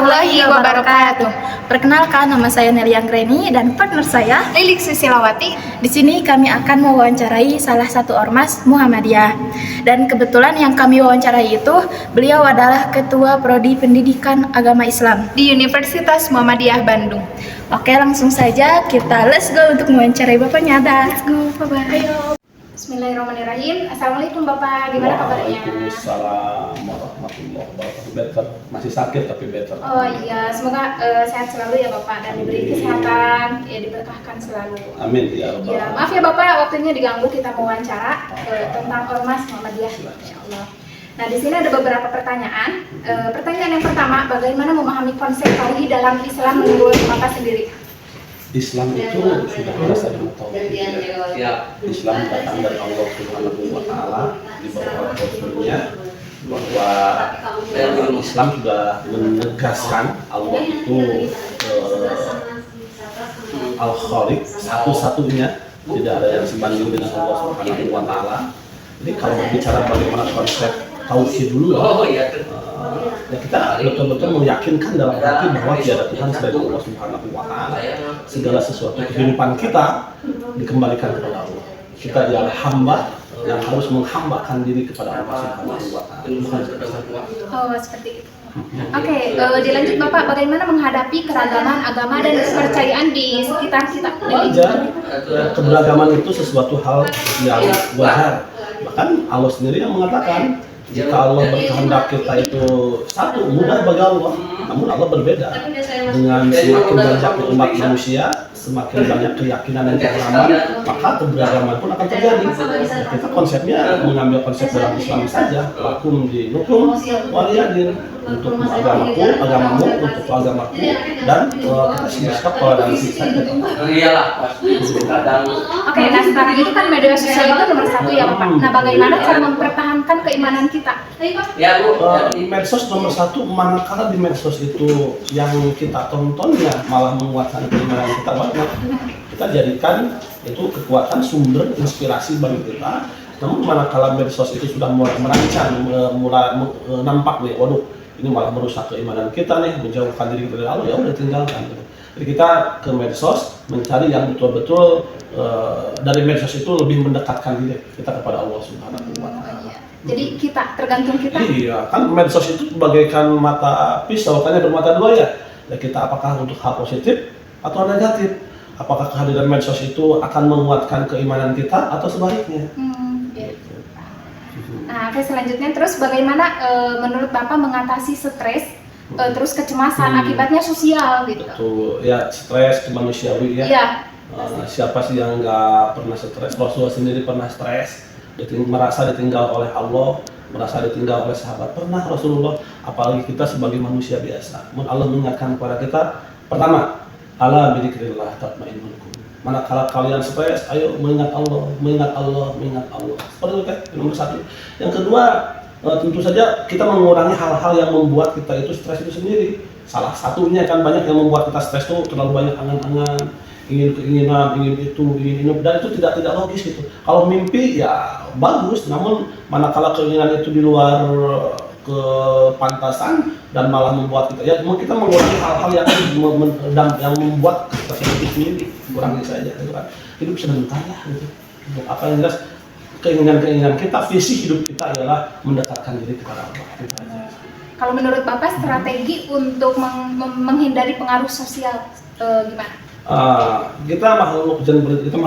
warahmatullahi wabarakatuh. Perkenalkan, nama saya Nelly Anggreni dan partner saya Lilik Susilawati. Di sini kami akan mewawancarai salah satu ormas Muhammadiyah. Dan kebetulan yang kami wawancarai itu, beliau adalah Ketua Prodi Pendidikan Agama Islam Di Universitas Muhammadiyah Bandung. Oke, langsung saja kita let's go untuk mewawancarai Bapaknya. Let's go, Bapak. Ayo. Bismillahirrahmanirrahim. Assalamualaikum Bapak, gimana kabarnya? Waalaikumsalam warahmatullahi wabarakatuh. Better, masih sakit tapi better. Oh iya, semoga sehat selalu ya Bapak dan diberi kesehatan, ya diberkahkan selalu. Amin ya Ya, Allah. maaf ya Bapak, waktunya diganggu, kita mau wawancara tentang ormas Muhammadiyah. Insya Allah. Nah, di sini ada beberapa pertanyaan. Pertanyaan yang pertama, bagaimana memahami konsep tauhid dalam Islam menurut Bapak sendiri? Islam itu sudah berasal dari tauhid. Ya. Islam datang dari Allah Subhanahu wa taala di bawah Rasulnya, bahwa Islam sudah menegaskan Allah itu Al-Khaliq, satu-satunya, tidak ada yang sebanding dengan Allah Subhanahu wa taala. Jadi kalau berbicara bagaimana konsep tauhid dulu, ya kita betul-betul meyakinkan dalam hati bahwa tiada Tuhan selain Allah Subhanahu wa taala. Segala sesuatu kehidupan kita dikembalikan kepada Allah. Kita adalah hamba yang harus menghambakan diri kepada Allah Subhanahu wa taala. Oh, seperti itu. Oke, dilanjut Bapak, bagaimana menghadapi keragaman agama dan kepercayaan di sekitar kita? Wajar, keberagaman itu sesuatu hal yang wajar. Bahkan Allah sendiri yang mengatakan, jika Allah berkehendak kita itu satu, mudah bagi Allah. Namun Allah berbeda. Dengan semakin banyaknya umat manusia, semakin banyak keyakinan dan pemahaman, maka keberagaman pun akan terjadi. Nah, kita konsepnya mengambil konsep dalam Islam saja. Lakum dinukum waliyadin, untuk agamamu, untuk agamaku, dan kita sikap toleransi saja. Oke, nah sekarang itu kan media sosial itu nomor satu ya Bapak. Nah, bagaimana cara mempertahankan keimanan kita? Medsos nomor satu, manakala di medsos itu yang kita tontonnya malah menguatkan keimanan kita banyak, kita jadikan itu kekuatan sumber inspirasi bagi kita. Namun manakala medsos itu sudah mulai merancang, mulai nampak nih, waduh, ini malah merusak keimanan kita nih, menjauhkan diri kita dari Allah, ya udah tinggalkan. Jadi kita ke medsos mencari yang betul-betul dari medsos itu lebih mendekatkan diri kita kepada Allah Subhanahu wa taala. Jadi kita, tergantung kita. Iya, kan medsos itu bagaikan mata pisau, kan bermata dua ya. Ya kita apakah untuk hal positif atau negatif? Apakah kehadiran medsos itu akan menguatkan keimanan kita atau sebaliknya? Ya. Nah, oke, selanjutnya terus bagaimana menurut Bapak mengatasi stres, terus kecemasan akibatnya sosial gitu? Betul, ya stres manusiawi ya. Iya. Siapa sih yang nggak pernah stres? Rasulullah sendiri pernah stres, merasa ditinggal oleh Allah, merasa ditinggal oleh sahabat. Pernah Rasulullah, apalagi kita sebagai manusia biasa. Allah mengingatkan kepada kita, pertama, ala bidzikrillah tatmainnul qulub. Manakala kalian stres, ayo mengingat Allah, mengingat Allah, mengingat Allah. Seperti itu kan, nomor satu. Yang kedua, tentu saja kita mengurangi hal-hal yang membuat kita itu stres itu sendiri. Salah satunya kan banyak yang membuat kita stres itu terlalu banyak angan-angan, ingin keinginan, ingin itu, ingin ini, dan itu tidak logis gitu. Kalau mimpi ya bagus, namun manakala keinginan itu di luar kepantasan dan malah membuat kita ya kita mengurangi hal-hal yang membuat kita sedikit sendiri, kurangi saja gitu kan. Hidup sebentar ya gitu. Untuk apa yang jelas keinginan kita, visi hidup kita adalah mendekatkan diri kepada Allah. Gitu aja. Kalau menurut Bapak strategi untuk menghindari pengaruh sosial gimana? Kita makhluk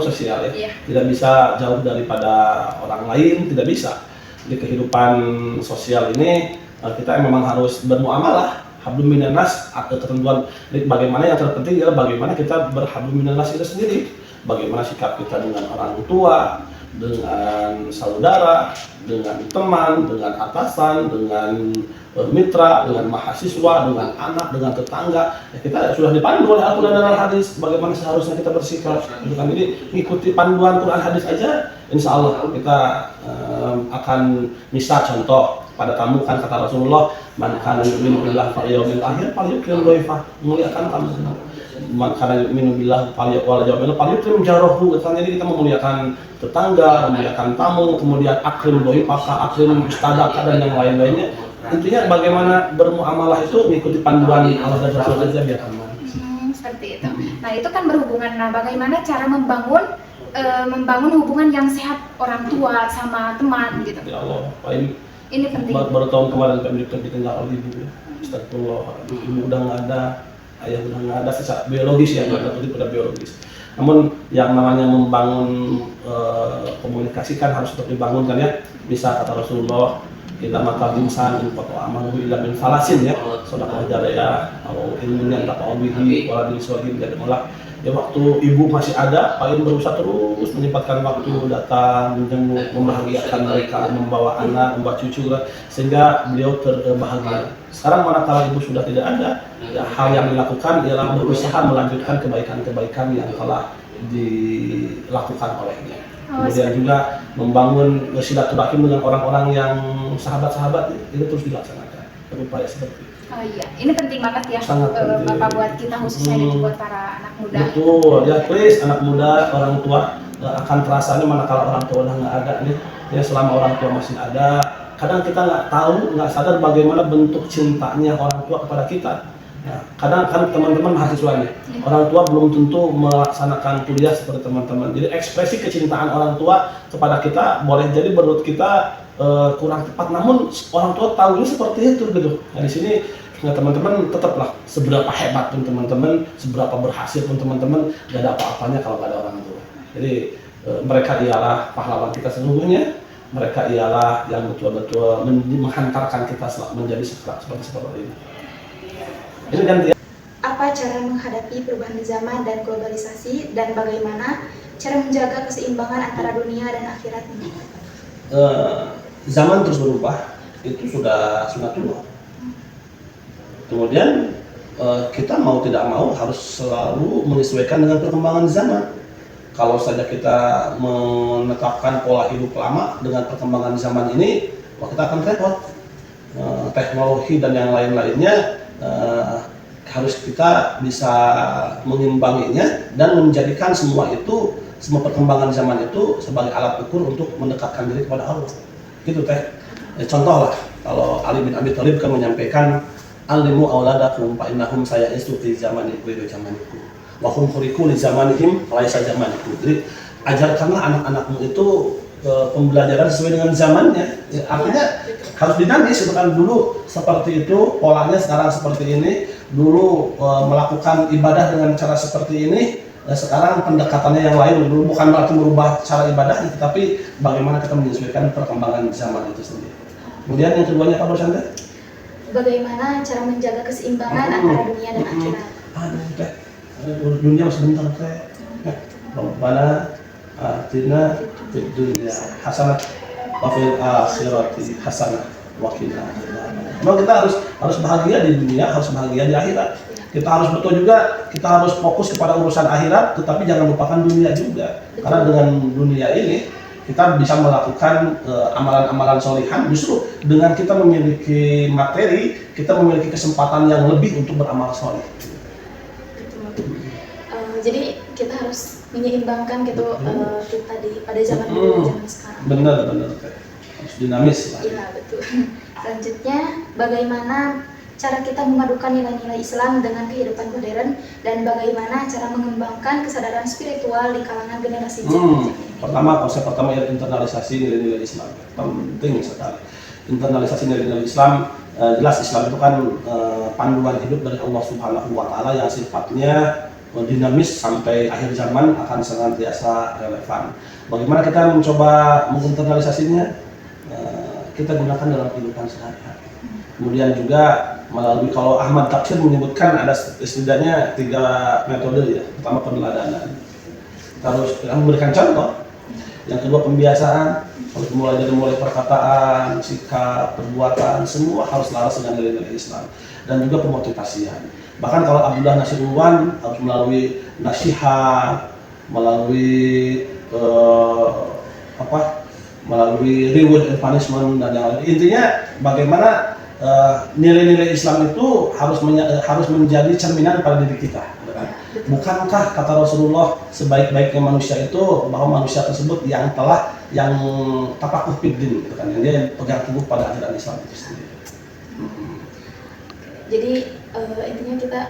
sosial ya. Iya. Tidak bisa jauh daripada orang lain, tidak bisa. Di kehidupan sosial ini kita memang harus bermuamalah, hablum minan nas, atau ketentuan. Bagaimana yang terpenting adalah bagaimana kita berhablum minan nas itu sendiri. Bagaimana sikap kita dengan orang tua, dengan saudara, dengan teman, dengan atasan, dengan mitra, dengan mahasiswa, dengan anak, dengan tetangga. Ya, kita sudah dipandu oleh Al-Quran dan Al-Hadis bagaimana seharusnya kita bersikap. Jadi mengikuti panduan Quran Hadis aja, insya Allah kita akan bisa contoh pada tamu kan kata Rasulullah, man kana yu'minu billahi wal yawmil akhir falyukrim dhaifah, muliakan tamu. Man kana yu'minu billahi wal yawmil akhir falyukrim jarahu. Jadi kita memuliakan tetangga, memuliakan tamu, kemudian akrim dhaifah, akrim ustadzah dan yang lain-lainnya. intinya bagaimana bermuamalah itu mengikuti panduan Allah dan Rasul saja biar aman. Seperti itu. Nah itu kan berhubungan. Nah bagaimana cara membangun hubungan yang sehat orang tua sama teman gitu. Ya Allah, paling Ini penting. baru tahun kemarin kami ditinggal oleh ibu ya. Astagfirullah, ibu udah nggak ada, ayah udah nggak ada secara biologis ya, nggak ada pada biologis. Namun yang namanya membangun komunikasi kan harus tetap dibangun kan ya. Bisa kata Rasulullah, kita mata insan infatu amalu illa min falasin ya, sedekah jariyah atau ilmu yang tak bihi wala diswagin dan mulak. Ya waktu ibu masih ada, Pak Im berusaha terus menyempatkan waktu datang, menjenguk, membahagiakan mereka, membawa anak, membawa cucu, sehingga beliau terbahagia. Sekarang manakala ibu sudah tidak ada, ya, hal yang dilakukan ialah berusaha melanjutkan kebaikan-kebaikan yang telah dilakukan olehnya. Kemudian juga membangun silaturahim dengan orang-orang yang sahabat-sahabat itu terus dilaksanakan. Berupaya seperti itu. Oh iya, ini penting banget ya Bapak buat kita khususnya dan buat para anak muda. Betul, ya please anak muda, orang tua akan terasanya manakala orang tua udah nggak ada nih. Ya selama orang tua masih ada, kadang kita nggak tahu, nggak sadar bagaimana bentuk cintanya orang tua kepada kita. Ya, kadang kan teman-teman mahasiswa nih, orang tua belum tentu melaksanakan kuliah seperti teman-teman. Jadi ekspresi kecintaan orang tua kepada kita boleh jadi menurut kita kurang tepat, namun orang tua tahunya seperti itu gitu. Nah di sini teman-teman tetaplah seberapa hebat pun teman-teman, seberapa berhasil pun teman-teman, gak ada apa-apanya kalau gak ada orang tua. Jadi mereka ialah pahlawan kita sesungguhnya, mereka ialah yang betul-betul menghantarkan kita menjadi seperti ini. Ini ganti. Apa cara menghadapi perubahan zaman dan globalisasi, dan bagaimana cara menjaga keseimbangan antara dunia dan akhirat ini? Zaman terus berubah, itu sudah sunatullah. Kemudian kita mau tidak mau harus selalu menyesuaikan dengan perkembangan zaman. Kalau saja kita menetapkan pola hidup lama dengan perkembangan zaman ini, kita akan repot. Teknologi dan yang lain-lainnya harus kita bisa mengimbanginya dan menjadikan semua perkembangan zaman itu sebagai alat ukur untuk mendekatkan diri kepada Allah. Gitu teh. Contoh lah, kalau Ali bin Abi Thalib kan menyampaikan alimu auladakum fa innahum saya'istu fi zamanikum wa zamanikum wa hum khuriqu li zamanihim laisa zamanikum. Jadi ajarkanlah anak-anakmu itu pembelajaran sesuai dengan zamannya. Ya, artinya harus dinamis, itu kan dulu seperti itu polanya, sekarang seperti ini. Dulu melakukan ibadah dengan cara seperti ini, sekarang pendekatannya yang lain. Dulu bukan berarti merubah cara ibadahnya, tetapi bagaimana kita menyesuaikan perkembangan zaman itu sendiri. Kemudian yang keduanya Pak Borsanda? Bagaimana cara menjaga keseimbangan antara dunia dan akhirat? Dunia sebentar teh. Rabbana atina fid dunya hasanah wa fil akhirati hasanah wa qina adzabannar. Memang kita harus bahagia di dunia, harus bahagia di akhirat. Kita harus betul juga, kita harus fokus kepada urusan akhirat, tetapi jangan lupakan dunia juga. Karena dengan dunia ini kita bisa melakukan amalan-amalan sholihan. Justru dengan kita memiliki materi, kita memiliki kesempatan yang lebih untuk beramal sholih. Jadi kita harus menyeimbangkan gitu kita pada zaman dulu dan zaman sekarang. Benar, harus dinamis lah. Iya betul. Selanjutnya, bagaimana cara kita memadukan nilai-nilai Islam dengan kehidupan modern, dan bagaimana cara mengembangkan kesadaran spiritual di kalangan generasi Z? Konsep pertama ialah internalisasi nilai-nilai Islam. Penting sekali. Internalisasi nilai-nilai Islam, jelas Islam itu kan panduan hidup dari Allah Subhanahu wa Ta'ala yang sifatnya dinamis sampai akhir zaman akan senantiasa relevan. Bagaimana kita mencoba menginternalisasinya? Kita gunakan dalam kehidupan sehari-hari. Kemudian juga melalui, kalau Ahmad Tafsir menyebutkan ada setidaknya 3 metode ya. Pertama peneladanan, kita harus memberikan contoh. Yang kedua pembiasaan, harus mulai perkataan, sikap, perbuatan, semua harus laras dengan nilai-nilai Islam. Dan juga pemotivasian. Bahkan kalau Abdullah Nasirulwan harus melalui nasihat, melalui melalui reward and punishment dan yang lain. Intinya bagaimana nilai-nilai Islam itu harus menjadi cerminan pada diri kita. Bukankah kata Rasulullah sebaik-baiknya manusia itu bahwa manusia tersebut yang tafakuh fiddin, gitu kan, yang dia pegang teguh pada ajaran Islam itu sendiri. Jadi intinya kita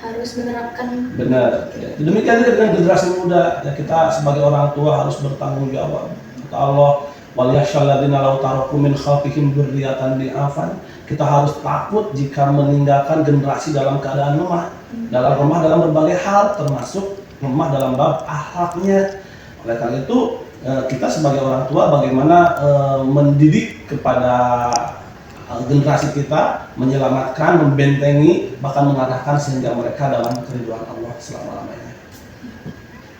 harus menerapkan. Benar. Ya. Demikian juga dengan generasi muda. Ya, kita sebagai orang tua harus bertanggung jawab. Kata Allah, "Waliyahsyalladzina law taraku min khalfihim dzurriyyatan di'afan." Kita harus takut jika meninggalkan generasi dalam keadaan lemah. Dalam berbagai hal, termasuk lemah dalam bab akhlaknya. Oleh karena itu, kita sebagai orang tua bagaimana mendidik kepada generasi kita, menyelamatkan, membentengi, bahkan mengarahkan sehingga mereka dalam keridhaan Allah selama-lamanya.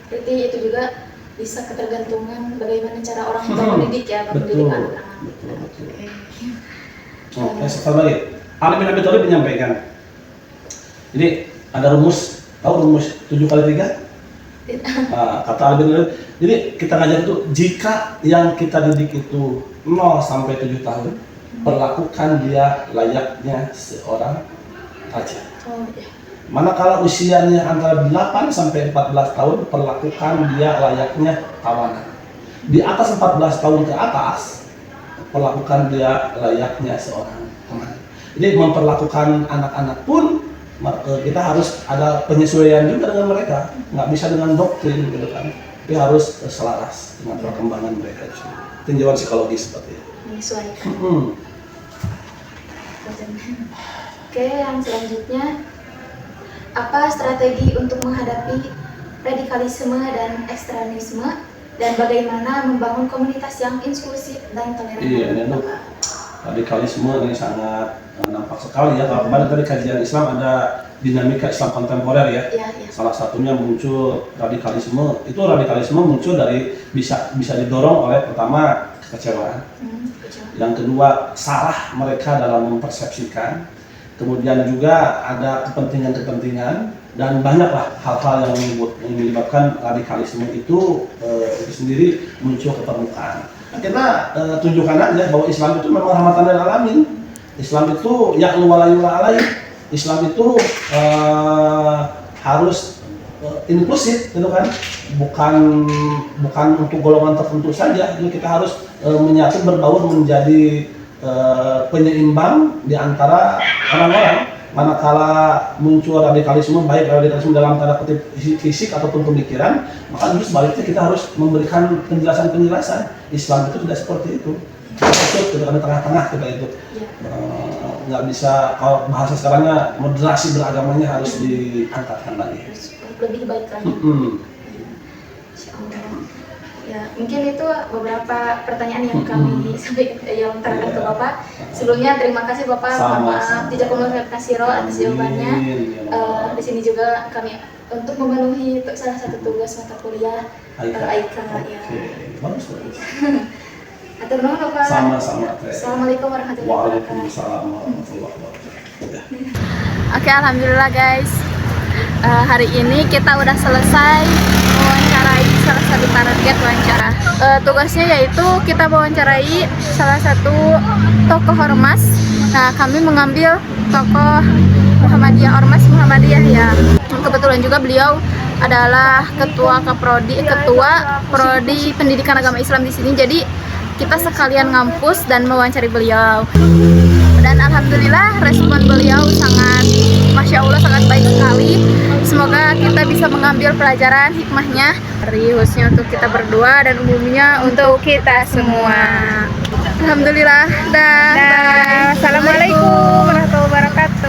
Berarti itu juga bisa ketergantungan bagaimana cara orang tua mendidik ya, mendidik anak-anak. Betul. Oke, sekali lagi, Ali bin Abi Thalib menyampaikan. Jadi ada rumus, tahu rumus 7 kali 3? Kata Ali bin Abi Thalib, jadi kita ngajar itu jika yang kita didik itu 0 sampai 7 tahun, perlakukan dia layaknya seorang raja. Oh iya. Manakala usianya antara 8 sampai 14 tahun, perlakukan dia layaknya tawanan. Di atas 14 tahun ke atas, perlakukan dia layaknya seorang teman. Jadi memperlakukan anak-anak pun kita harus ada penyesuaian juga dengan mereka. Nggak bisa dengan doktrin gitu kan. Tapi harus selaras dengan perkembangan mereka. Tinjauan psikologis seperti itu. Menyesuaikan. Oke, yang selanjutnya, apa strategi untuk menghadapi radikalisme dan ekstremisme dan bagaimana membangun komunitas yang inklusif dan toleran? Iya, ini radikalisme ini sangat nampak sekali ya. Kalau kemarin tadi kajian Islam ada dinamika Islam kontemporer ya. Iya. Salah satunya muncul radikalisme. Itu radikalisme muncul dari bisa didorong oleh pertama kekecewaan. Yang kedua, salah mereka dalam mempersepsikan. Kemudian juga ada kepentingan-kepentingan dan banyaklah hal-hal yang menyebabkan radikalisme itu sendiri muncul ke permukaan. Kita tunjukkan aja bahwa Islam itu memang rahmatan lil alamin. Islam itu ya'lu wa la yu'la alaih. Islam itu harus inklusif, gitu kan? Bukan untuk golongan tertentu saja. Jadi kita harus menyatu berbaur menjadi penyeimbang di antara orang-orang. Manakala muncul radikalisme, baik radikalisme dalam tanda kutip fisik ataupun pemikiran, maka justru sebaliknya kita harus memberikan penjelasan. Islam itu tidak seperti itu. Kita ada tengah-tengah kita itu. Nggak bisa, kalau bahasa sekarangnya moderasi beragamanya harus diangkatkan lagi. Lebih baik lagi. Insyaallah. Ya, mungkin itu beberapa pertanyaan yang kami yang terangkan ke Bapak. Sebelumnya terima kasih Bapak, maaf jazakumullah khairan atas jawabannya. Di sini juga kami untuk memenuhi salah satu tugas mata kuliah AIKA ya. Bagus. Atur nuhun Bapak. Sama-sama. Assalamualaikum warahmatullahi wabarakatuh. Waalaikumsalam warahmatullahi wabarakatuh. Oke, alhamdulillah guys. Hari ini kita udah selesai mewawancarai salah satu target wawancara. Tugasnya yaitu kita mewawancarai salah satu tokoh ormas. Nah, kami mengambil tokoh Ormas Muhammadiyah ya. Kebetulan juga beliau adalah ketua Prodi Pendidikan Agama Islam di sini. Jadi kita sekalian ngampus dan mewawancari beliau. Dan alhamdulillah respon beliau sangat, masya Allah, sangat baik sekali. Semoga kita bisa mengambil pelajaran hikmahnya, khususnya untuk kita berdua dan umumnya untuk kita semua. Alhamdulillah. Assalamualaikum warahmatullahi wabarakatuh.